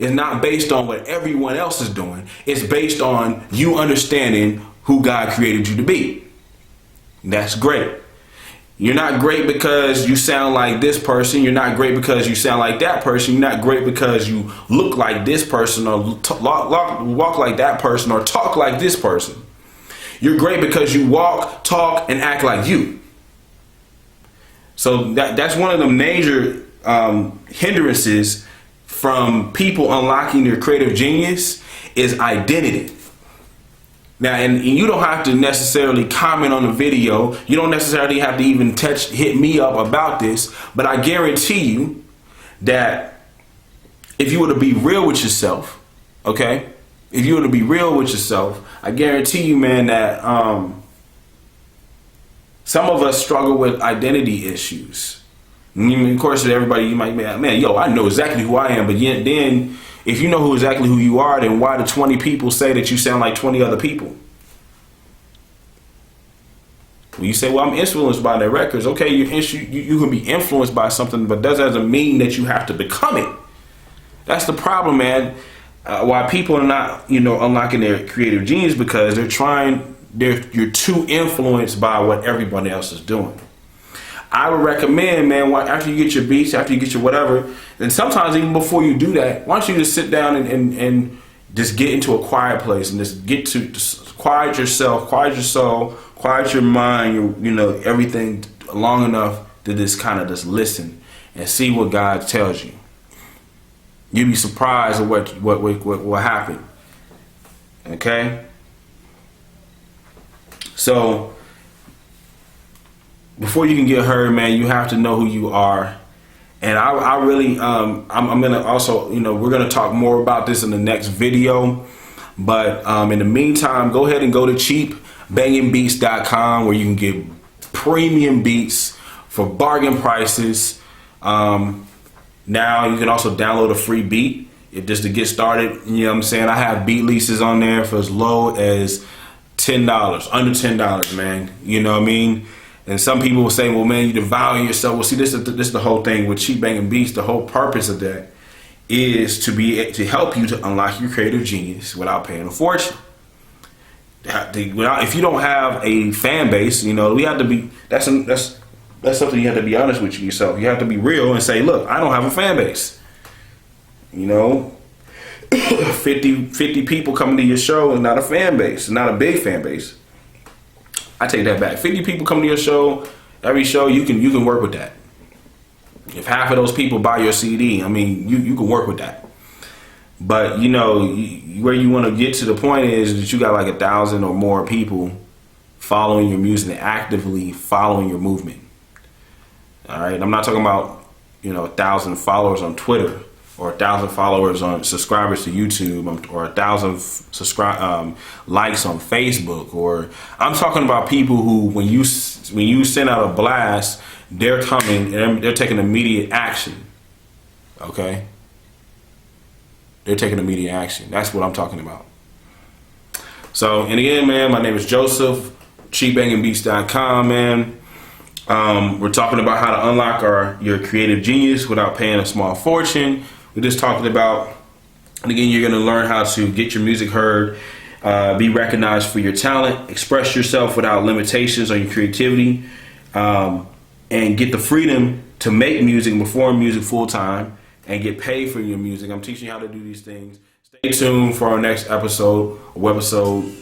is not based on what everyone else is doing. It's based on you understanding who God created you to be. That's great. You're not great because you sound like this person. You're not great because you sound like that person. You're not great because you look like this person or walk like that person or talk like this person. You're great because you walk, talk, and act like you. So that's one of the major hindrances from people unlocking their creative genius is identity. Now, and you don't have to necessarily comment on the video. You don't necessarily have to even hit me up about this. But I guarantee you that if you were to be real with yourself, okay? If you were to be real with yourself, I guarantee you, man, that some of us struggle with identity issues. I mean, of course, everybody, you might be like, man, yo, I know exactly who I am. But yet then, if you know exactly who you are, then why do 20 people say that you sound like 20 other people? When you say, well, I'm influenced by their records. Okay, you can be influenced by something, but that doesn't mean that you have to become it. That's the problem, man. Why people are not, unlocking their creative genius, because you're too influenced by what everyone else is doing. I would recommend, man, after you get your beats, after you get your whatever, and sometimes even before you do that, why don't you just sit down and just get into a quiet place and just quiet yourself, quiet your soul, quiet your mind, everything long enough to just kind of just listen and see what God tells you. You'd be surprised at what happened. Okay? So before you can get heard, man, you have to know who you are. And I really, I'm gonna also, we're gonna talk more about this in the next video. But in the meantime, go ahead and go to cheapbangingbeats.com, where you can get premium beats for bargain prices. Now you can also download a free beat just to get started. You know what I'm saying? I have beat leases on there for as low as $10, under $10, man. You know what I mean? And some people will say, well, man, you devalue yourself. Well, see, this is the whole thing with Cheap Banging Beats. The whole purpose of that is to help you to unlock your creative genius without paying a fortune. If you don't have a fan base, we have to be. That's something you have to be honest with yourself. You have to be real and say, look, I don't have a fan base. 50 people coming to your show is not a fan base. It's not a big fan base. I take that back. 50 people come to your show, every show, you can work with that. If half of those people buy your CD, I mean, you can work with that. But where you want to get to the point is that you got like 1,000 or more people following your music and actively following your movement. All right, I'm not talking about 1,000 followers on Twitter, or 1,000 followers on subscribers to YouTube, or 1,000 likes on Facebook. Or I'm talking about people who, when you send out a blast, they're coming and they're taking immediate action. Okay, they're taking immediate action. That's what I'm talking about. So, and again, man, my name is Joseph. cheapbangingbeats.com, man. We're talking about how to unlock your creative genius without paying a small fortune. We just talked about, and again, you're going to learn how to get your music heard, be recognized for your talent, express yourself without limitations on your creativity, and get the freedom to make music and perform music full time and get paid for your music. I'm teaching you how to do these things. Stay tuned for our next episode, webisode.